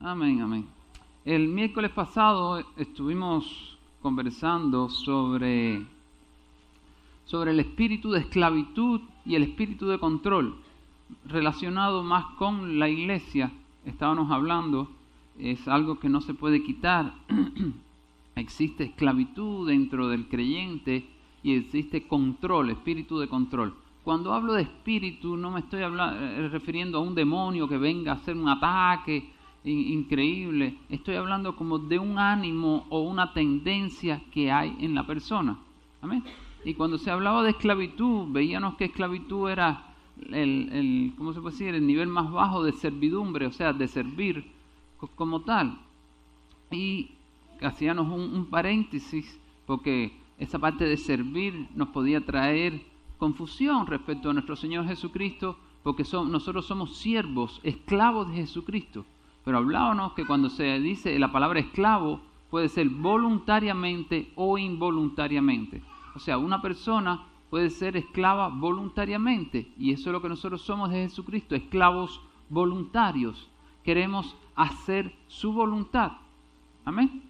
Amén, amén. El miércoles pasado estuvimos conversando sobre el espíritu de esclavitud y el espíritu de control, relacionado más con la iglesia. Estábamos hablando, es algo que no se puede quitar. Existe esclavitud dentro del creyente y existe control, espíritu de control. Cuando hablo de espíritu no me estoy refiriendo a un demonio que venga a hacer un ataque increíble. Estoy hablando como de un ánimo o una tendencia que hay en la persona. Amén. Y cuando se hablaba de esclavitud, veíamos que esclavitud era ¿cómo se puede decir? El nivel más bajo de servidumbre, o sea, de servir como tal. Y hacíamos un paréntesis porque esa parte de servir nos podía traer confusión respecto a nuestro Señor Jesucristo, porque nosotros somos siervos, esclavos de Jesucristo. Pero hablábamos que cuando se dice la palabra esclavo, puede ser voluntariamente o involuntariamente. O sea, una persona puede ser esclava voluntariamente, y eso es lo que nosotros somos de Jesucristo, esclavos voluntarios. Queremos hacer su voluntad. Amén.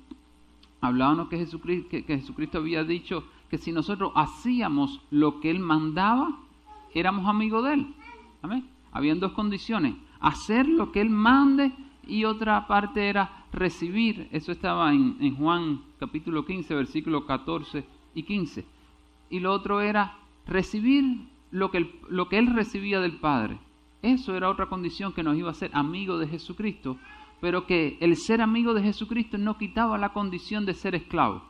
Hablábamos que Jesucristo había dicho que si nosotros hacíamos lo que Él mandaba, éramos amigos de Él. Amén. Habían dos condiciones: hacer lo que Él mande, y otra parte era recibir. Eso estaba en Juan capítulo 15, versículos 14 y 15. Y lo otro era recibir lo que Él recibía del Padre. Eso era otra condición que nos iba a hacer amigos de Jesucristo, pero que el ser amigo de Jesucristo no quitaba la condición de ser esclavo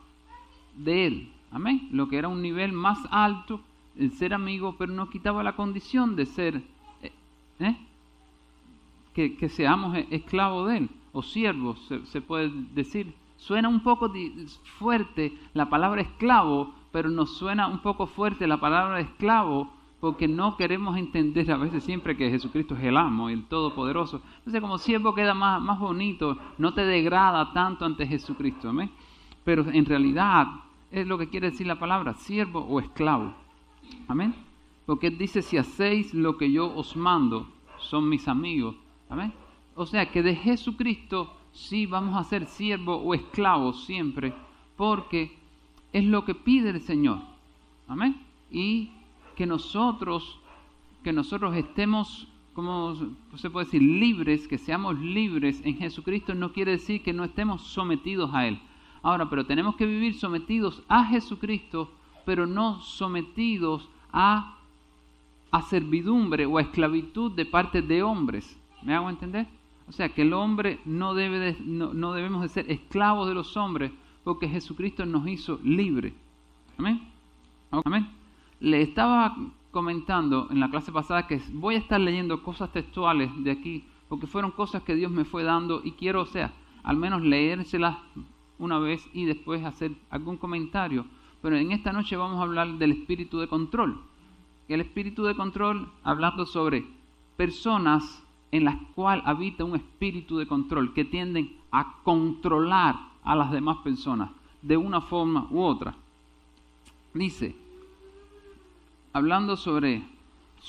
de Él. Amén. Lo que era un nivel más alto, el ser amigo, pero no quitaba la condición de ser que seamos esclavos de Él, o siervos, se puede decir. Suena un poco fuerte la palabra esclavo, pero nos suena un poco fuerte la palabra esclavo porque no queremos entender a veces siempre que Jesucristo es el amo y el todopoderoso. Entonces, como siervo queda más bonito, no te degrada tanto ante Jesucristo. ¿amén? Pero en realidad es lo que quiere decir la palabra, siervo o esclavo. Amén. Porque dice: si hacéis lo que yo os mando, son mis amigos. Amén. O sea que de Jesucristo sí vamos a ser siervos o esclavos siempre, porque es lo que pide el Señor. Amén. Y que nosotros estemos, como se puede decir, libres, que seamos libres en Jesucristo, no quiere decir que no estemos sometidos a Él. Ahora, pero tenemos que vivir sometidos a Jesucristo, pero no sometidos a servidumbre o a esclavitud de parte de hombres. ¿Me hago entender? O sea, que el hombre no debemos de ser esclavos de los hombres, porque Jesucristo nos hizo libres. ¿Amén? ¿Amén? Le estaba comentando en la clase pasada que voy a estar leyendo cosas textuales de aquí, porque fueron cosas que Dios me fue dando y quiero, o sea, al menos leérselas una vez y después hacer algún comentario. Pero en esta noche vamos a hablar del espíritu de control. El espíritu de control, hablando sobre personas en las cuales habita un espíritu de control que tienden a controlar a las demás personas de una forma u otra. Dice, hablando sobre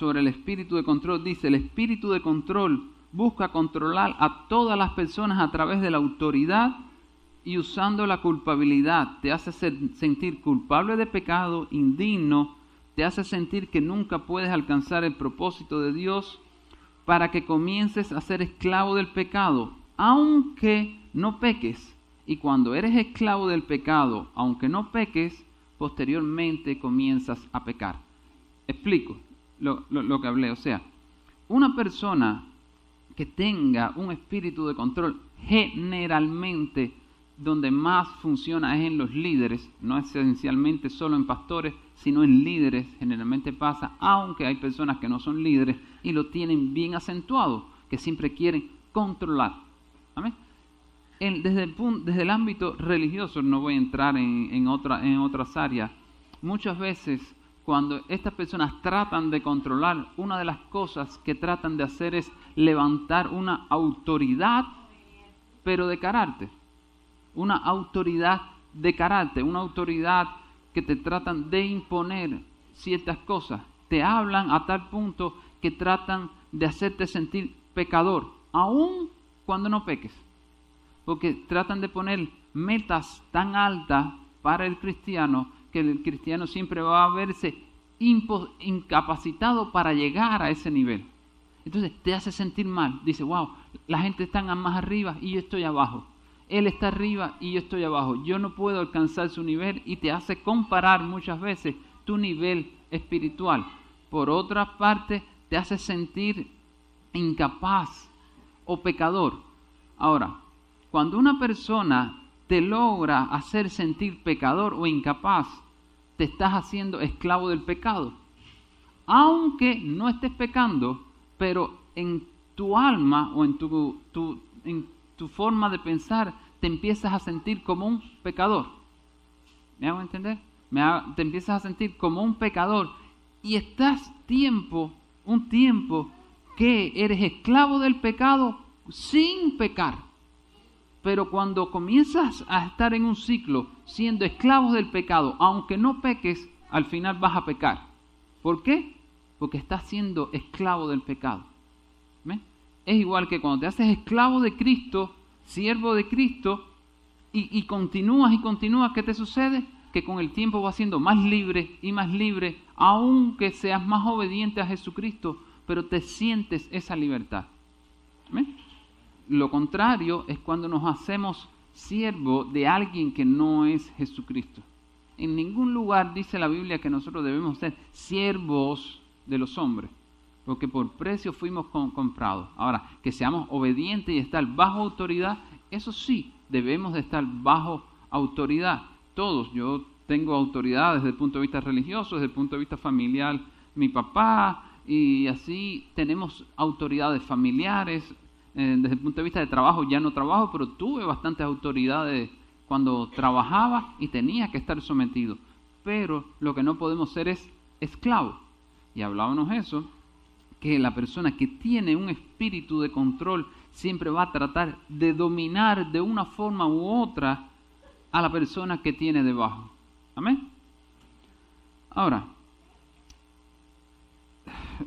el espíritu de control, dice: el espíritu de control busca controlar a todas las personas a través de la autoridad y usando la culpabilidad. Te hace sentir culpable de pecado, indigno, te hace sentir que nunca puedes alcanzar el propósito de Dios, para que comiences a ser esclavo del pecado, aunque no peques. Y cuando eres esclavo del pecado, aunque no peques, posteriormente comienzas a pecar. Explico lo que hablé. O sea, una persona que tenga un espíritu de control, generalmente donde más funciona es en los líderes, no esencialmente solo en pastores, sino en líderes. Generalmente pasa, aunque hay personas que no son líderes y lo tienen bien acentuado, que siempre quieren controlar. ¿Amén? Desde el ámbito religioso, no voy a entrar en otras áreas, muchas veces cuando estas personas tratan de controlar, una de las cosas que tratan de hacer es levantar una autoridad, pero de carácter. Una autoridad de carácter, una autoridad que te tratan de imponer ciertas cosas. Te hablan a tal punto que tratan de hacerte sentir pecador, aun cuando no peques. porque tratan de poner metas tan altas para el cristiano que el cristiano siempre va a verse incapacitado para llegar a ese nivel. Entonces te hace sentir mal. Dice, wow, la gente está más arriba y yo estoy abajo. Él está arriba y yo estoy abajo. Yo no puedo alcanzar su nivel, y te hace comparar muchas veces tu nivel espiritual. Por otra parte, te hace sentir incapaz o pecador. Ahora, cuando una persona te logra hacer sentir pecador o incapaz, te estás haciendo esclavo del pecado. Aunque no estés pecando, pero en tu alma o en tu forma de pensar te empiezas a sentir como un pecador. ¿Me hago entender? Te empiezas a sentir como un pecador y estás un tiempo que eres esclavo del pecado sin pecar. Pero cuando comienzas a estar en un ciclo siendo esclavos del pecado, aunque no peques, al final vas a pecar. ¿Por qué? Porque estás siendo esclavo del pecado. ¿Ven? Es igual que cuando te haces esclavo de Cristo, siervo de Cristo, y continúas, ¿qué te sucede? Que con el tiempo vas siendo más libre y más libre, aunque seas más obediente a Jesucristo, pero te sientes esa libertad. ¿Ven? Lo contrario es cuando nos hacemos siervos de alguien que no es Jesucristo. En ningún lugar dice la Biblia que nosotros debemos ser siervos de los hombres, porque por precio fuimos comprados. Ahora, que seamos obedientes y estar bajo autoridad, eso sí, debemos de estar bajo autoridad. Todos, yo tengo autoridad desde el punto de vista religioso, desde el punto de vista familiar, mi papá, y así tenemos autoridades familiares. Desde el punto de vista de trabajo ya no trabajo, pero tuve bastantes autoridades cuando trabajaba y tenía que estar sometido. Pero lo que no podemos ser es esclavos. Y hablábamos eso, que la persona que tiene un espíritu de control siempre va a tratar de dominar de una forma u otra a la persona que tiene debajo. ¿Amén? Ahora,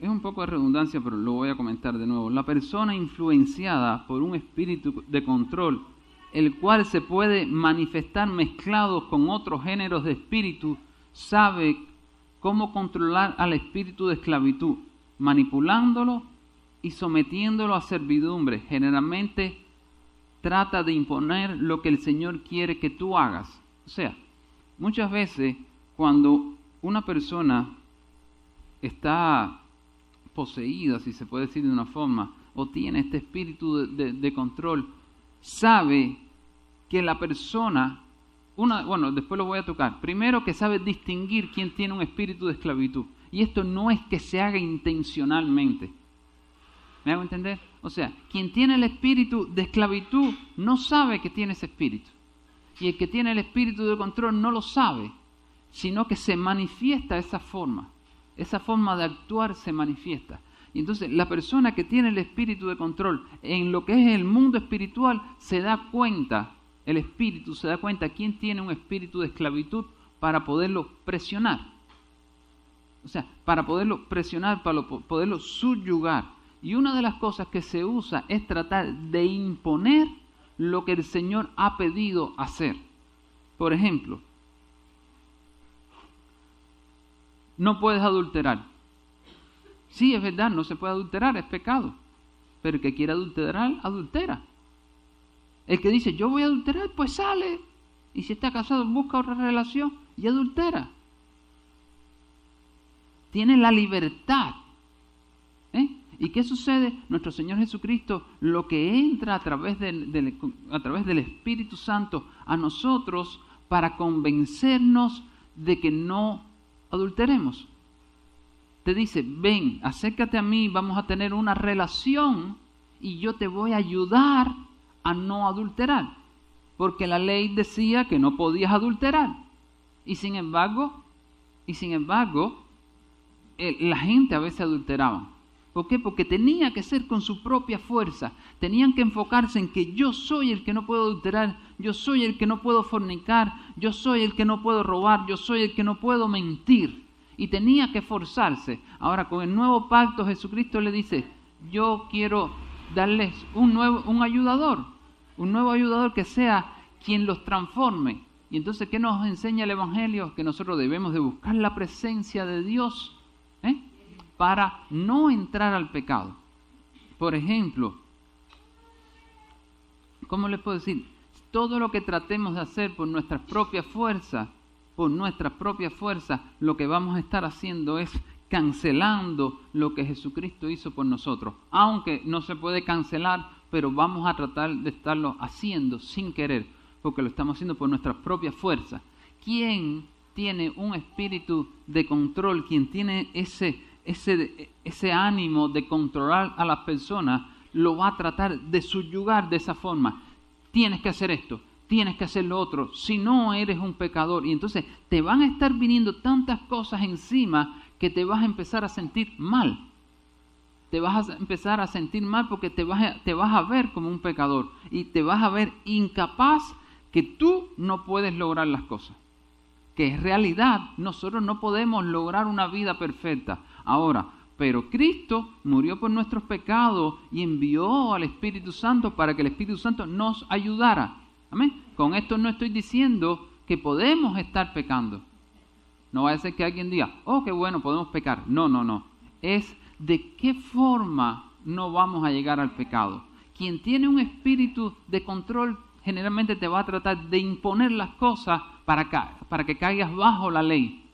es un poco de redundancia, pero lo voy a comentar de nuevo. La persona influenciada por un espíritu de control, el cual se puede manifestar mezclado con otros géneros de espíritu, sabe cómo controlar al espíritu de esclavitud, manipulándolo y sometiéndolo a servidumbre. Generalmente trata de imponer lo que el Señor quiere que tú hagas. O sea, muchas veces cuando una persona está poseída, si se puede decir de una forma, o tiene este espíritu de control, sabe que la persona, después lo voy a tocar, primero que sabe distinguir quién tiene un espíritu de esclavitud, y esto no es que se haga intencionalmente. ¿Me hago entender? O sea, quien tiene el espíritu de esclavitud no sabe que tiene ese espíritu, y el que tiene el espíritu de control no lo sabe, sino que se manifiesta esa forma de actuar se manifiesta. Y entonces la persona que tiene el espíritu de control en lo que es el mundo espiritual se da cuenta, el espíritu se da cuenta quién tiene un espíritu de esclavitud para poderlo presionar. O sea, para poderlo presionar, para poderlo subyugar. Y una de las cosas que se usa es tratar de imponer lo que el Señor ha pedido hacer. Por ejemplo, no puedes adulterar. Sí, es verdad, no se puede adulterar, es pecado. Pero el que quiere adulterar, adultera. El que dice, yo voy a adulterar, pues sale. Y si está casado, busca otra relación y adultera. Tiene la libertad. ¿Y qué sucede? Nuestro Señor Jesucristo, lo que entra a través del Espíritu Santo a nosotros para convencernos de que no adulteremos. Te dice, ven, acércate a mí, vamos a tener una relación y yo te voy a ayudar a no adulterar. Porque la ley decía que no podías adulterar. Y sin embargo, la gente a veces adulteraba. ¿Por qué? Porque tenía que ser con su propia fuerza. Tenían que enfocarse en que yo soy el que no puedo adulterar, yo soy el que no puedo fornicar, yo soy el que no puedo robar, yo soy el que no puedo mentir. Y tenía que forzarse. Ahora, con el nuevo pacto, Jesucristo le dice, yo quiero darles un ayudador, Un nuevo ayudador que sea quien los transforme. Y entonces, ¿qué nos enseña el Evangelio? Que nosotros debemos de buscar la presencia de Dios para no entrar al pecado. Por ejemplo, ¿cómo les puedo decir? Todo lo que tratemos de hacer por nuestras propias fuerzas, lo que vamos a estar haciendo es cancelando lo que Jesucristo hizo por nosotros. Aunque no se puede cancelar, pero vamos a tratar de estarlo haciendo sin querer, porque lo estamos haciendo por nuestras propias fuerzas. ¿Quién tiene un espíritu de control? ¿Quién tiene ese ánimo de controlar a las personas? Lo va a tratar de subyugar de esa forma. Tienes que hacer esto, tienes que hacer lo otro, si no eres un pecador. Y entonces te van a estar viniendo tantas cosas encima que te vas a empezar a sentir mal. Te vas a empezar a sentir mal porque te vas a ver como un pecador y te vas a ver incapaz, que tú no puedes lograr las cosas. Que en realidad nosotros no podemos lograr una vida perfecta. Ahora, pero Cristo murió por nuestros pecados y envió al Espíritu Santo para que el Espíritu Santo nos ayudara. Amén. Con esto no estoy diciendo que podemos estar pecando. No vaya a ser que alguien diga, oh, qué bueno, podemos pecar. No. Es de qué forma no vamos a llegar al pecado. Quien tiene un espíritu de control generalmente te va a tratar de imponer las cosas para que caigas bajo la ley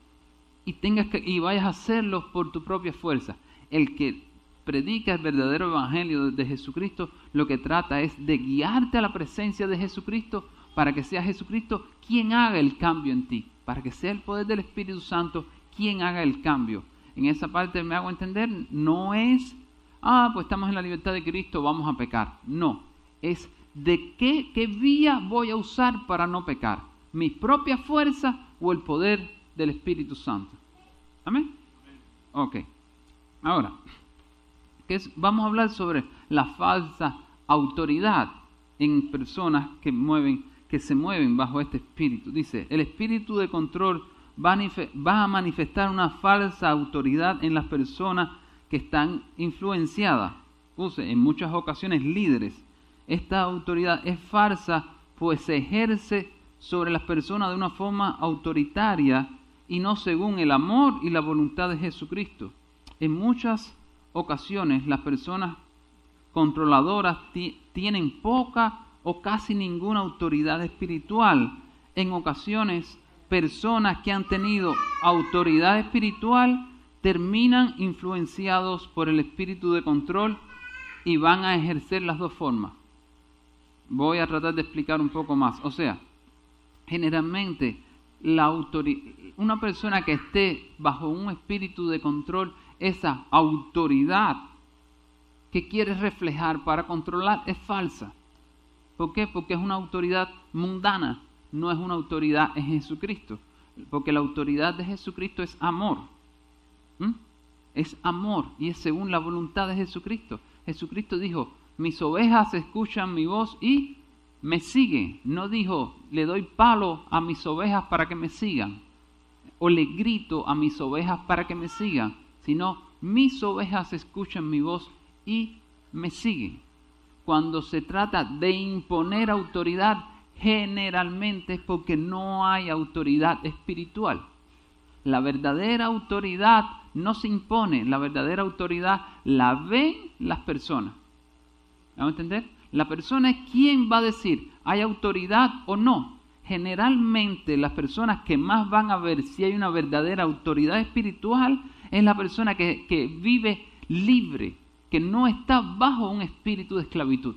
y vayas a hacerlo por tu propia fuerza. El que predica el verdadero evangelio de Jesucristo lo que trata es de guiarte a la presencia de Jesucristo para que sea Jesucristo quien haga el cambio en ti, para que sea el poder del Espíritu Santo quien haga el cambio. En esa parte me hago entender, no es, pues estamos en la libertad de Cristo, vamos a pecar. No, es de qué vía voy a usar para no pecar. ¿Mi propia fuerza o el poder del Espíritu Santo? ¿Amén? Ok. Ahora, vamos a hablar sobre la falsa autoridad en personas que se mueven bajo este espíritu. Dice, el espíritu de control va a manifestar una falsa autoridad en las personas que están influenciadas. En muchas ocasiones líderes. Esta autoridad es falsa, pues se ejerce sobre las personas de una forma autoritaria y no según el amor y la voluntad de Jesucristo. En muchas ocasiones las personas controladoras tienen poca o casi ninguna autoridad espiritual. En ocasiones, personas que han tenido autoridad espiritual terminan influenciados por el espíritu de control y van a ejercer las dos formas. Voy a tratar de explicar un poco más. Generalmente una persona que esté bajo un espíritu de control, esa autoridad que quiere reflejar para controlar es falsa. ¿Por qué? Porque es una autoridad mundana, no es una autoridad en Jesucristo. Porque la autoridad de Jesucristo es amor. Es amor y es según la voluntad de Jesucristo. Jesucristo dijo, mis ovejas escuchan mi voz y me siguen. No dijo, le doy palo a mis ovejas para que me sigan. O le grito a mis ovejas para que me sigan. Sino, mis ovejas escuchan mi voz y me siguen. Cuando se trata de imponer autoridad, generalmente es porque no hay autoridad espiritual. La verdadera autoridad no se impone, la verdadera autoridad la ven las personas. ¿Vamos a entender? La persona es quien va a decir, ¿hay autoridad o no? Generalmente las personas que más van a ver si hay una verdadera autoridad espiritual es la persona que vive libre, que no está bajo un espíritu de esclavitud.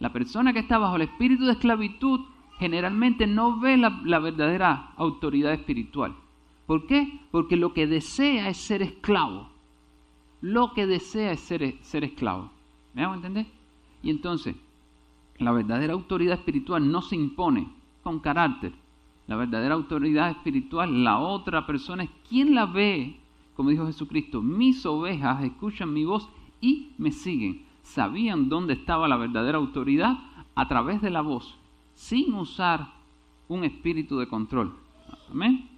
La persona que está bajo el espíritu de esclavitud generalmente no ve la verdadera autoridad espiritual. ¿Por qué? Porque lo que desea es ser esclavo. Lo que desea es ser esclavo. ¿Me hago entender? Y entonces, la verdadera autoridad espiritual no se impone con carácter. La verdadera autoridad espiritual, la otra persona es quien la ve, como dijo Jesucristo, mis ovejas escuchan mi voz y me siguen. Sabían dónde estaba la verdadera autoridad a través de la voz, sin usar un espíritu de control. ¿Amén?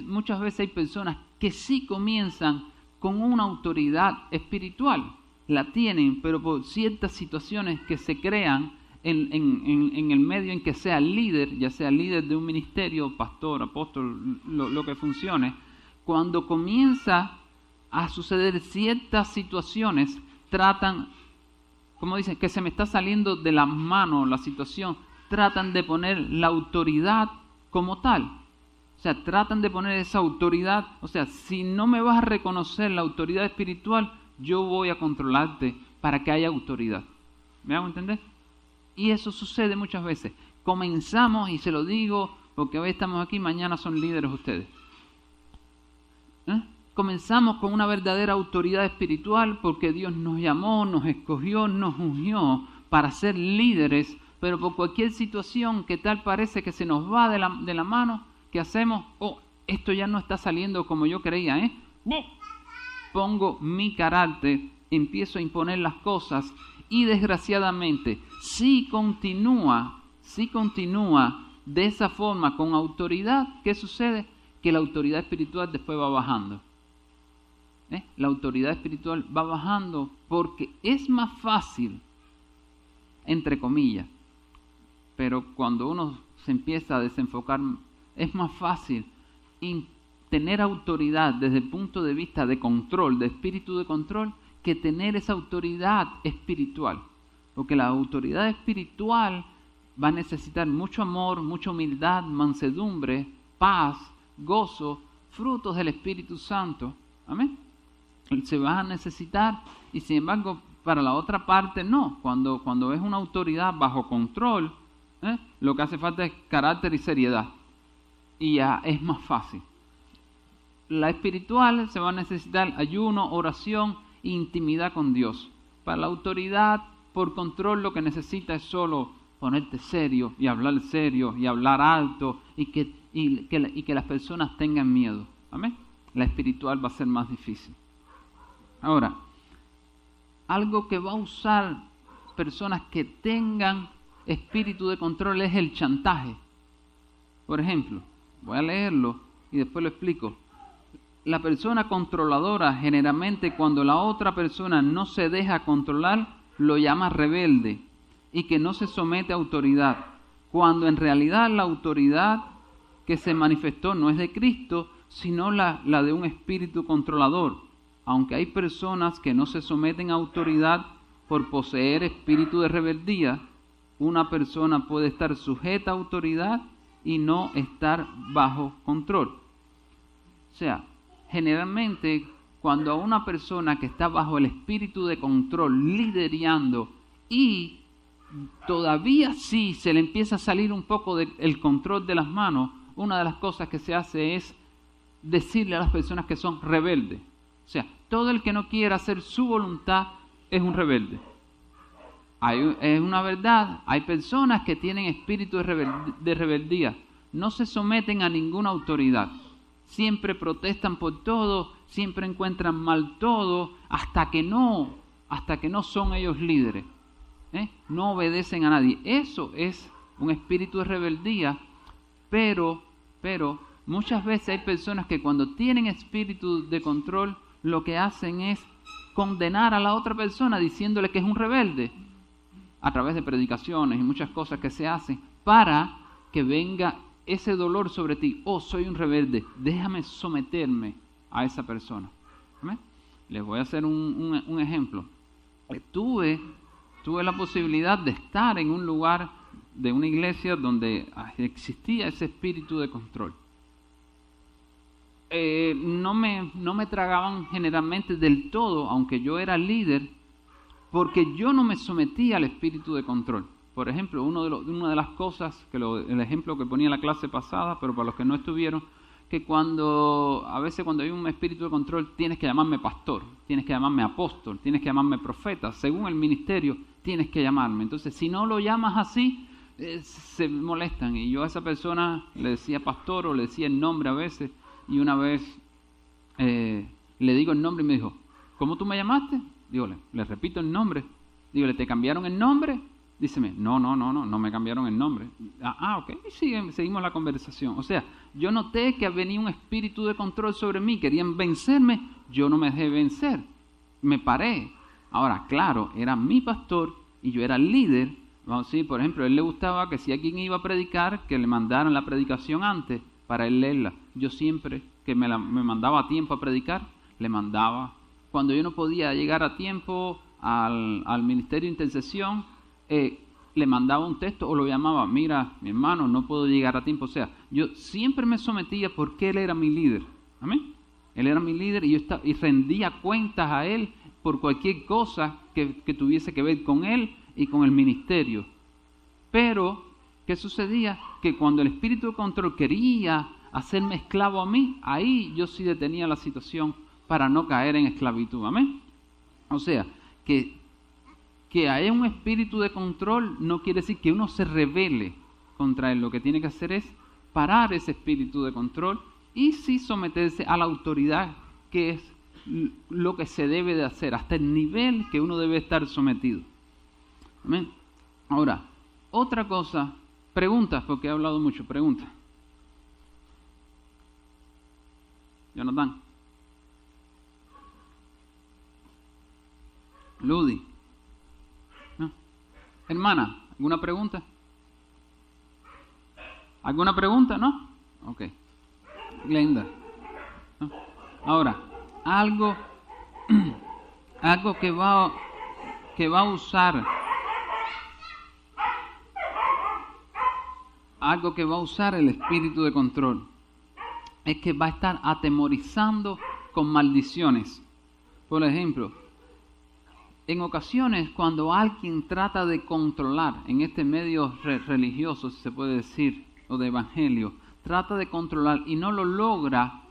Muchas veces hay personas que sí comienzan con una autoridad espiritual, la tienen, pero por ciertas situaciones que se crean en el medio en que sea líder, ya sea líder de un ministerio, pastor, apóstol, lo que funcione, cuando comienza a suceder ciertas situaciones, tratan, como dicen, que se me está saliendo de las manos la situación, tratan de poner la autoridad como tal. O sea, tratan de poner esa autoridad. O sea, si no me vas a reconocer la autoridad espiritual, yo voy a controlarte para que haya autoridad. ¿Me hago entender? Y eso sucede muchas veces. Comenzamos, y se lo digo porque hoy estamos aquí, mañana son líderes ustedes. Comenzamos con una verdadera autoridad espiritual porque Dios nos llamó, nos escogió, nos ungió para ser líderes, pero por cualquier situación que tal parece que se nos va de la mano, ¿qué hacemos? Oh, esto ya no está saliendo como yo creía, Pongo mi carácter, empiezo a imponer las cosas y desgraciadamente, si continúa de esa forma con autoridad, ¿qué sucede? Que la autoridad espiritual después va bajando. La autoridad espiritual va bajando porque es más fácil, entre comillas, pero cuando uno se empieza a desenfocar, es más fácil tener autoridad desde el punto de vista de control, de espíritu de control, que tener esa autoridad espiritual. Porque la autoridad espiritual va a necesitar mucho amor, mucha humildad, mansedumbre, paz, gozo, frutos del Espíritu Santo. Amén. Se va a necesitar, y sin embargo, para la otra parte no. Cuando es una autoridad bajo control, lo que hace falta es carácter y seriedad. Y ya es más fácil. La espiritual se va a necesitar ayuno, oración e intimidad con Dios. Para la autoridad, por control, lo que necesita es solo ponerte serio y hablar alto y que las personas tengan miedo. Amén. La espiritual va a ser más difícil. Ahora, algo que va a usar personas que tengan espíritu de control es el chantaje. Por ejemplo, voy a leerlo y después lo explico. La persona controladora, generalmente cuando la otra persona no se deja controlar, lo llama rebelde y que no se somete a autoridad, cuando en realidad la autoridad que se manifestó no es de Cristo, sino la de un espíritu controlador. Aunque hay personas que no se someten a autoridad por poseer espíritu de rebeldía, una persona puede estar sujeta a autoridad y no estar bajo control. O sea, generalmente cuando a una persona que está bajo el espíritu de control, liderando, y todavía sí se le empieza a salir un poco del control de las manos, una de las cosas que se hace es decirle a las personas que son rebeldes. O sea, todo el que no quiera hacer su voluntad es un rebelde. Es una verdad, hay personas que tienen espíritu de rebeldía, no se someten a ninguna autoridad, siempre protestan por todo, siempre encuentran mal todo, hasta que no son ellos líderes, no obedecen a nadie. Eso es un espíritu de rebeldía, pero muchas veces hay personas que cuando tienen espíritu de control, lo que hacen es condenar a la otra persona diciéndole que es un rebelde, a través de predicaciones y muchas cosas que se hacen para que venga ese dolor sobre ti. Oh, soy un rebelde, déjame someterme a esa persona. ¿Amén? Les voy a hacer un ejemplo. Tuve la posibilidad de estar en un lugar de una iglesia donde existía ese espíritu de control. No me tragaban generalmente del todo, aunque yo era líder, porque yo no me sometía al espíritu de control. Por ejemplo, una de las cosas, el ejemplo que ponía en la clase pasada, pero para los que no estuvieron, que a veces cuando hay un espíritu de control tienes que llamarme pastor, tienes que llamarme apóstol, tienes que llamarme profeta, según el ministerio tienes que llamarme. Entonces, si no lo llamas así, se molestan. Y yo a esa persona le decía pastor o le decía el nombre a veces, y una vez le digo el nombre y me dijo, ¿cómo tú me llamaste? Digo, le repito el nombre. Digo, ¿te cambiaron el nombre? Díceme, no me cambiaron el nombre. Ok, y seguimos la conversación. O sea, yo noté que venía un espíritu de control sobre mí, querían vencerme, yo no me dejé vencer, me paré. Ahora, claro, era mi pastor y yo era el líder. Vamos a decir, por ejemplo, a él le gustaba que si alguien iba a predicar, que le mandaran la predicación antes para él leerla. Yo siempre que me mandaba a tiempo a predicar, le mandaba. Cuando yo no podía llegar a tiempo al ministerio de intercesión, le mandaba un texto o lo llamaba, mira, mi hermano, no puedo llegar a tiempo. O sea, yo siempre me sometía porque él era mi líder. Amén. Él era mi líder y y rendía cuentas a él por cualquier cosa que tuviese que ver con él y con el ministerio. Pero, ¿qué sucedía? Que cuando el espíritu de control quería hacerme esclavo a mí, ahí yo sí detenía la situación para no caer en esclavitud. Amén. O sea, que haya un espíritu de control no quiere decir que uno se rebele contra él. Lo que tiene que hacer es parar ese espíritu de control y sí someterse a la autoridad, que es lo que se debe de hacer, hasta el nivel que uno debe estar sometido. Amén. Ahora, otra cosa, preguntas, porque he hablado mucho, preguntas. Jonathan. Ludi. ¿No? Hermana, ¿alguna pregunta? ¿Alguna pregunta? ¿No? Ok. Glenda. ¿No? Ahora, algo que va a usar el espíritu de control es que va a estar atemorizando con maldiciones. Por ejemplo, en ocasiones cuando alguien trata de controlar en este medio religioso, si se puede decir, o de evangelio, trata de controlar y no lo logra,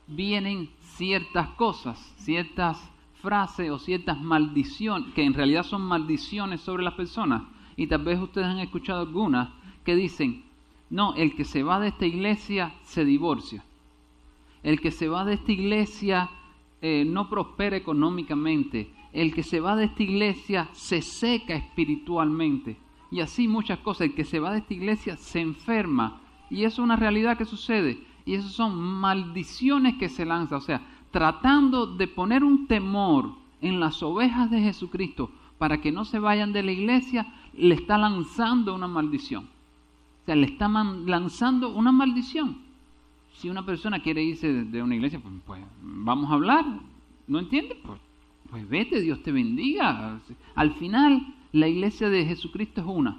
vienen ciertas cosas, ciertas frases o ciertas maldiciones, que en realidad son maldiciones sobre las personas. Y tal vez ustedes han escuchado algunas que dicen, no, el que se va de esta iglesia se divorcia. El que se va de esta iglesia no prospera económicamente. El que se va de esta iglesia se seca espiritualmente. Y así muchas cosas. El que se va de esta iglesia se enferma. Y eso es una realidad que sucede. Y eso son maldiciones que se lanzan. O sea, tratando de poner un temor en las ovejas de Jesucristo para que no se vayan de la iglesia, le está lanzando una maldición. O sea, le está lanzando una maldición. Si una persona quiere irse de una iglesia, pues vamos a hablar. ¿No entiendes? Pues vete, Dios te bendiga. Al final, la iglesia de Jesucristo es una.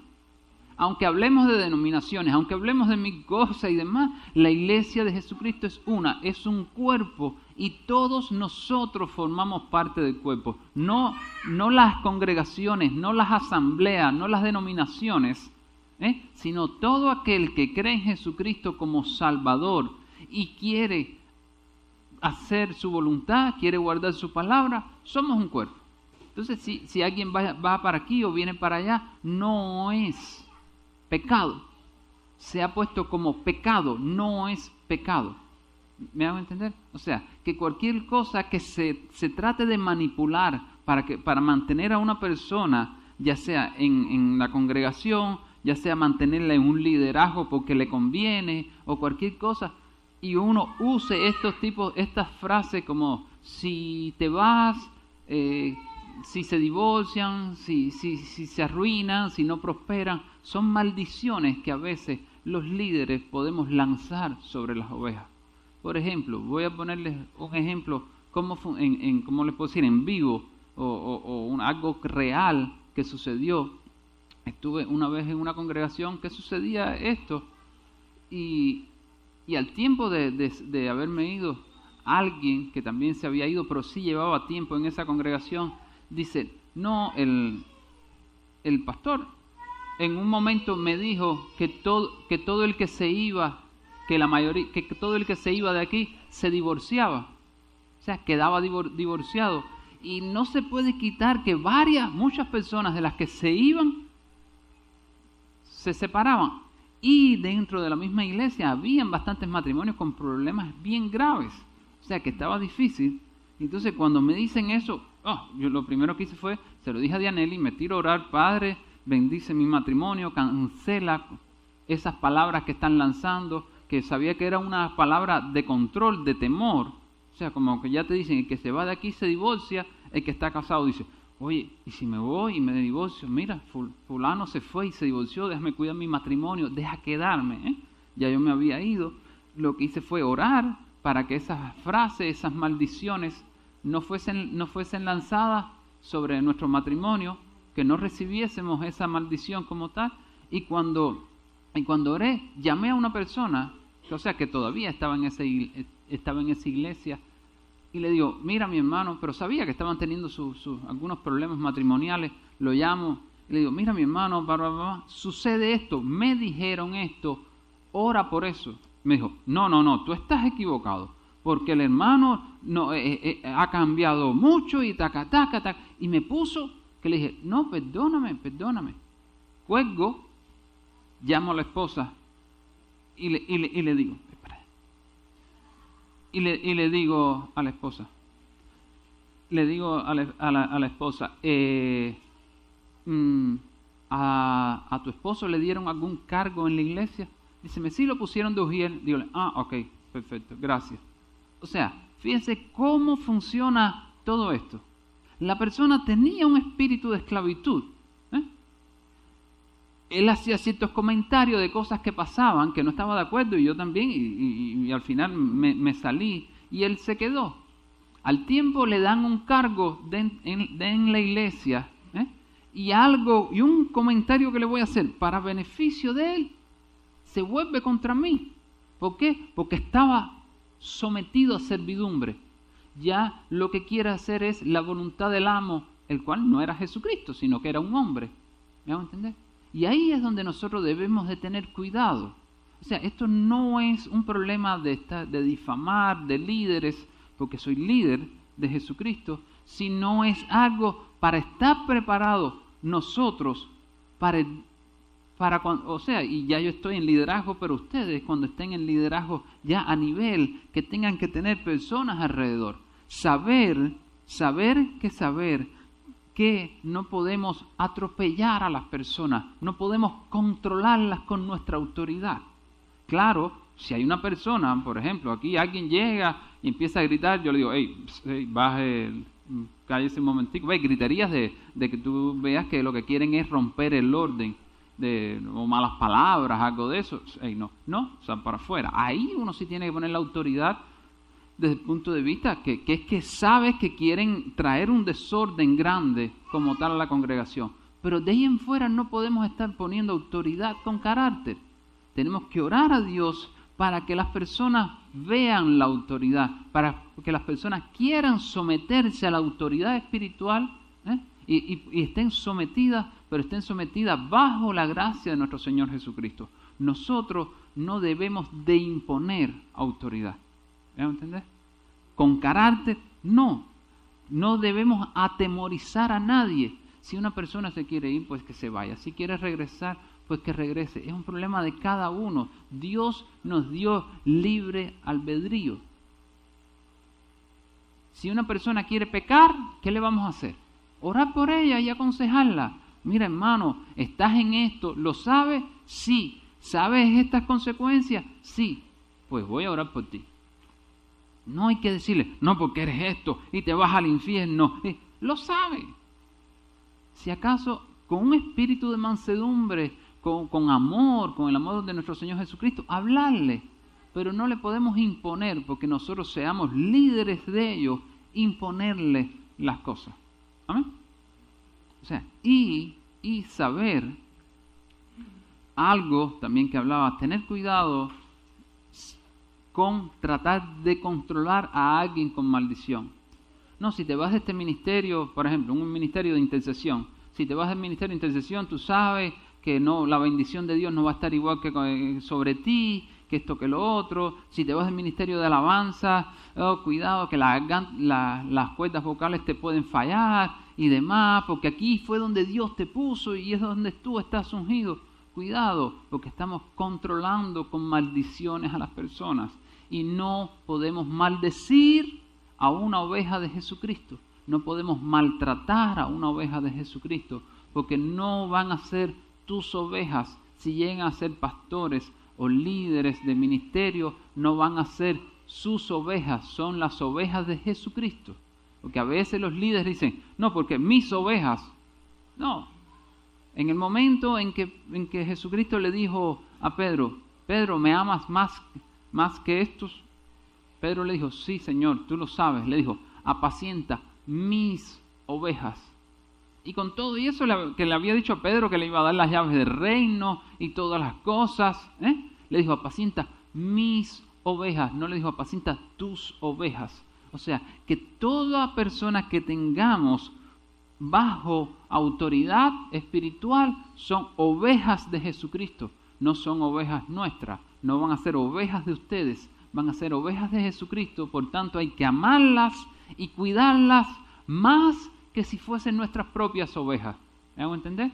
Aunque hablemos de denominaciones, aunque hablemos de mil cosas y demás, la iglesia de Jesucristo es una, es un cuerpo y todos nosotros formamos parte del cuerpo. No las congregaciones, no las asambleas, no las denominaciones, sino todo aquel que cree en Jesucristo como Salvador y quiere hacer su voluntad, quiere guardar su palabra, somos un cuerpo. Entonces, si alguien va para aquí o viene para allá, no es pecado. Se ha puesto como pecado, no es pecado. ¿Me hago entender? O sea, que cualquier cosa que se trate de manipular para mantener a una persona, ya sea en la congregación, ya sea mantenerla en un liderazgo porque le conviene, o cualquier cosa, y uno use estas frases como si te vas, si se divorcian, si se arruinan, si no prosperan, son maldiciones que a veces los líderes podemos lanzar sobre las ovejas. Por ejemplo, voy a ponerles un ejemplo, ¿cómo les puedo decir? En vivo, o algo real que sucedió. Estuve una vez en una congregación que sucedía esto, y al tiempo de haberme ido, alguien que también se había ido, pero sí llevaba tiempo en esa congregación, dice, no, el pastor en un momento me dijo que todo el que se iba, que todo el que se iba de aquí se divorciaba, o sea, quedaba divorciado, y no se puede quitar que muchas personas de las que se iban se separaban. Y dentro de la misma iglesia habían bastantes matrimonios con problemas bien graves. O sea que estaba difícil. Entonces cuando me dicen eso, yo lo primero que hice fue, se lo dije a Dianelli, me tiro a orar, Padre, bendice mi matrimonio, cancela esas palabras que están lanzando, que sabía que era una palabra de control, de temor. O sea, como que ya te dicen, el que se va de aquí se divorcia, el que está casado dice, oye, ¿y si me voy y me divorcio? Mira, fulano se fue y se divorció, déjame cuidar mi matrimonio, deja quedarme, ¿eh? Ya yo me había ido. Lo que hice fue orar para que esas frases, esas maldiciones no fuesen lanzadas sobre nuestro matrimonio, que no recibiésemos esa maldición como tal. Y cuando oré, llamé a una persona, o sea, que todavía estaba en esa iglesia, y le digo, mira mi hermano, pero sabía que estaban teniendo algunos problemas matrimoniales, lo llamo, y le digo, mira mi hermano, sucede esto, me dijeron esto, ora por eso. Me dijo, no, tú estás equivocado, porque el hermano ha cambiado mucho y taca. Y me puso, que le dije, no, perdóname. Cuelgo, llamo a la esposa y le digo, le digo a la esposa, ¿a tu esposo le dieron algún cargo en la iglesia? Díceme, sí lo pusieron de ujier. Digo, ok, perfecto, gracias. O sea, fíjense cómo funciona todo esto. La persona tenía un espíritu de esclavitud. Él hacía ciertos comentarios de cosas que pasaban, que no estaba de acuerdo, y yo también, y al final me salí, y él se quedó. Al tiempo le dan un cargo en la iglesia, y un comentario que le voy a hacer para beneficio de él, se vuelve contra mí. ¿Por qué? Porque estaba sometido a servidumbre. Ya lo que quiere hacer es la voluntad del amo, el cual no era Jesucristo, sino que era un hombre. ¿Me van a entender? Y ahí es donde nosotros debemos de tener cuidado. O sea, esto no es un problema de difamar de líderes, porque soy líder de Jesucristo, sino es algo para estar preparados nosotros o sea, y ya yo estoy en liderazgo, pero ustedes cuando estén en liderazgo ya a nivel que tengan que tener personas alrededor, saber que no podemos atropellar a las personas, no podemos controlarlas con nuestra autoridad. Claro, si hay una persona, por ejemplo, aquí alguien llega y empieza a gritar, yo le digo, hey, baje, cállese un momentico, gritarías de que tú veas que lo que quieren es romper el orden, o malas palabras, algo de eso. No, o sea, para afuera. Ahí uno sí tiene que poner la autoridad desde el punto de vista que es que sabes que quieren traer un desorden grande como tal a la congregación. Pero de ahí en fuera no podemos estar poniendo autoridad con carácter. Tenemos que orar a Dios para que las personas vean la autoridad, para que las personas quieran someterse a la autoridad espiritual, y estén sometidas, pero estén sometidas bajo la gracia de nuestro Señor Jesucristo. Nosotros no debemos de imponer autoridad. ¿Me entendés? Con carácter, no debemos atemorizar a nadie. Si una persona se quiere ir, pues que se vaya. Si quiere regresar, pues que regrese. Es un problema de cada uno. Dios nos dio libre albedrío. Si una persona quiere pecar, ¿qué le vamos a hacer? Orar por ella y aconsejarla. Mira, hermano, ¿estás en esto? ¿Lo sabes? Sí. ¿Sabes estas consecuencias? Sí. Pues voy a orar por ti. No hay que decirle, no, porque eres esto y te vas al infierno. Lo sabe. Si acaso con un espíritu de mansedumbre, con amor, con el amor de nuestro Señor Jesucristo, hablarle. Pero no le podemos imponer, porque nosotros seamos líderes de ellos, imponerle las cosas. ¿Amén? O sea, y saber algo también que hablaba, tener cuidado con tratar de controlar a alguien con maldición. No, si te vas de este ministerio, por ejemplo, un ministerio de intercesión, si te vas del ministerio de intercesión, tú sabes que no, la bendición de Dios no va a estar igual que sobre ti, que esto que lo otro. Si te vas del ministerio de alabanza, cuidado que las cuerdas vocales te pueden fallar y demás, porque aquí fue donde Dios te puso y es donde tú estás ungido. Cuidado, porque estamos controlando con maldiciones a las personas y no podemos maldecir a una oveja de Jesucristo. No podemos maltratar a una oveja de Jesucristo, porque no van a ser tus ovejas. Si llegan a ser pastores o líderes de ministerio, no van a ser sus ovejas, son las ovejas de Jesucristo. Porque a veces los líderes dicen, no, porque mis ovejas. No. En el momento en que Jesucristo le dijo a Pedro, Pedro, ¿me amas más que estos? Pedro le dijo, sí, Señor, tú lo sabes. Le dijo, apacienta mis ovejas. Y con todo y eso que le había dicho a Pedro que le iba a dar las llaves del reino y todas las cosas, le dijo, apacienta mis ovejas. No le dijo, apacienta tus ovejas. O sea, que toda persona que tengamos bajo autoridad espiritual son ovejas de Jesucristo. No son ovejas nuestras, no van a ser ovejas de ustedes, van a ser ovejas de Jesucristo. Por tanto, hay que amarlas y cuidarlas más que si fuesen nuestras propias ovejas. ¿Me hago entender?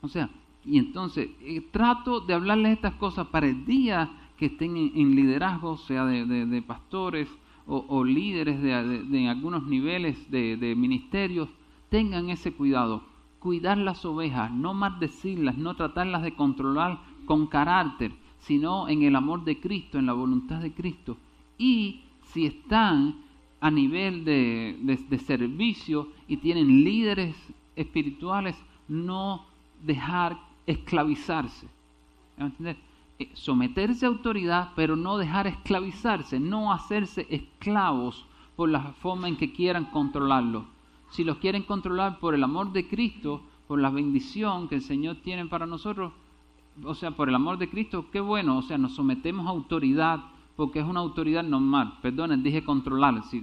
O sea, y entonces trato de hablarles estas cosas para el día que estén en liderazgo, sea de pastores o líderes de algunos niveles de ministerios, tengan ese cuidado. Cuidar las ovejas, no maldecirlas, no tratarlas de controlar con carácter, sino en el amor de Cristo, en la voluntad de Cristo. Y si están a nivel de servicio y tienen líderes espirituales, no dejar esclavizarse. ¿Me van a entender? Someterse a autoridad, pero no dejar esclavizarse, no hacerse esclavos por la forma en que quieran controlarlo. Si los quieren controlar por el amor de Cristo, por la bendición que el Señor tiene para nosotros, o sea, por el amor de Cristo, qué bueno, o sea, nos sometemos a autoridad, porque es una autoridad normal. Perdonen, dije controlar. Si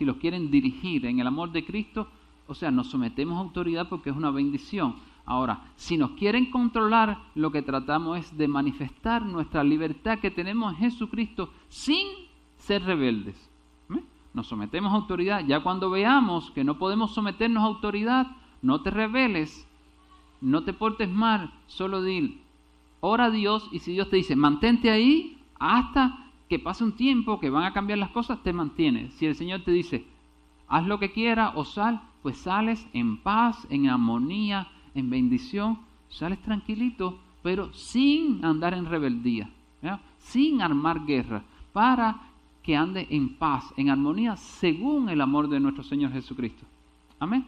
los quieren dirigir en el amor de Cristo, o sea, nos sometemos a autoridad porque es una bendición. Ahora, si nos quieren controlar, lo que tratamos es de manifestar nuestra libertad que tenemos en Jesucristo sin ser rebeldes. Nos sometemos a autoridad. Ya cuando veamos que no podemos someternos a autoridad, no te rebeles, no te portes mal, solo di, ora a Dios, y si Dios te dice, mantente ahí hasta que pase un tiempo, que van a cambiar las cosas, te mantienes. Si el Señor te dice, haz lo que quieras o sal, pues sales en paz, en armonía, en bendición, sales tranquilito, pero sin andar en rebeldía, ¿ya? Sin armar guerra, para que ande en paz, en armonía, según el amor de nuestro Señor Jesucristo. Amén.